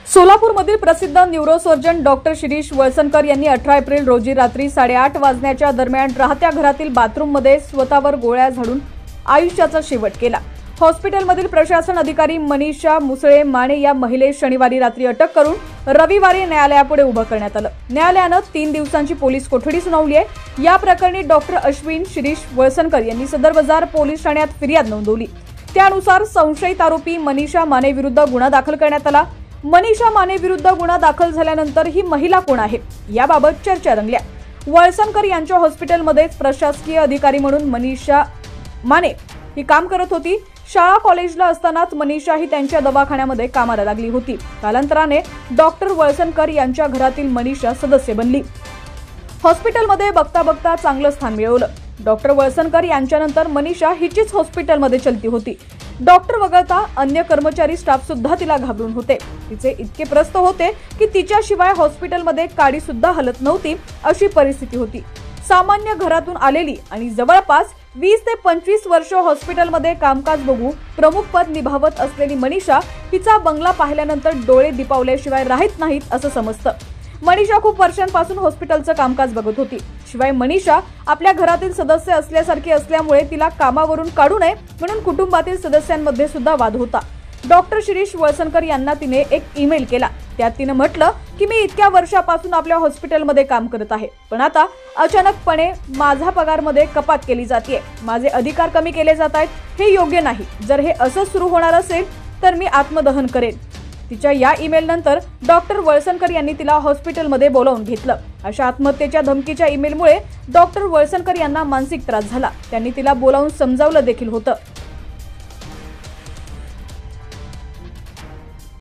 सोलापूरमधील प्रसिद्ध neurosurgeon doctor Shirish वळसनकर यांनी 18 April रोजी रात्री 8:30 वाजण्याच्या दरम्यान राहत्या घरातील बाथरूममध्ये स्वतःवर गोळ्या झाडून आयुष्याचा शेवट केला। हॉस्पिटलमधील प्रशासन अधिकारी मनीषा मुसळे माने या महिलेस शनिवारी रात्री अटक करून रविवारी न्यायालयापुढे उभं करण्यात आलं। न्यायालयानं 3 दिवसांची पोलीस कोठडी सुनावली आहे। या प्रकरणी डॉक्टर अश्विन शिरीष वळसनकर यांनी सदर बाजार पोलीस ठाण्यात फिर्याद नोंदवली। त्यानुसार संशयित आरोपी मनीषा माने विरुद्ध गुन्हा दाखल करण्यात आला। मनीषा माने विरुद्ध गुन्हा दाखल झाल्यानंतर ही महिला कोण आहे याबाबत चर्चा रंगल्या। वळसनकर यांच्या हॉस्पिटलमध्ये प्रशासकीय अधिकारी म्हणून मनीषा माने ही काम करत होती। शाळा कॉलेजला असतानाच मनीषा ही त्यांच्या दवाखान्यामध्ये कामाला लागली होती। कालांतराने डॉक्टर वळसनकर यांच्या घरातील मनीषा सदस्य बनली। हॉस्पिटलमध्ये बघता बघता चांगलं स्थान मिळवलं। डॉक्टर वळसनकर यांच्यानंतर मनीषा हिचीच हॉस्पिटलमध्ये चलती होती। डॉक्टर वगळता अन्य कर्मचारी स्टाफ सुद्धा तिला घाबरून होते। तिचे इतके प्रस्त होते की तिच्याशिवाय हॉस्पिटलमध्ये काडी सुद्धा हलत नव्हती अशी परिस्थिती होती। सामान्य घरातून आलेली आणि जवळपास 20 ते 25 वर्ष हॉस्पिटलमध्ये कामकाज बघू प्रमुख पद निभावत असलेली मनीषा हिचा बंगला पाहिल्यानंतर डोळे दिपावल्याशिवाय राहत नाहीत असं समजतं। मनीषा खूप वर्षांपासून हॉस्पिटलचं कामकाज बघत होती। शिवाय मनीषा आपल्या घरातील सदस्य असल्यासारखी असल्यामुळे तिला कामावरून काढू नये म्हणून कुटुंबातील सदस्यांमध्ये सुद्धा वाद होता। डॉक्टर शिरीष वळसनकर यांना तिने एक ईमेल केला। त्यात तिने म्हटलं की मी इतक्या वर्षापासून आपल्या हॉस्पिटलमध्ये काम करत आहे, पण आता अचानकपणे माझा पगारमध्ये कपात केली जाते, माझे अधिकार कमी केले जात आहेत, हे योग्य नाही। जर हे असं सुरू होणार असेल तर मी आत्मदहन करेन। तिच्या या ईमेल नंतर डॉक्टर वळसनकर यांनी तिला हॉस्पिटलमध्ये बोलावून घेतलं। अशा आत्महत्येच्या धमकीच्या ईमेलमुळे डॉक्टर वळसनकर यांना मानसिक त्रास झाला। त्यांनी तिला बोलावून समजावलं देखील होतं।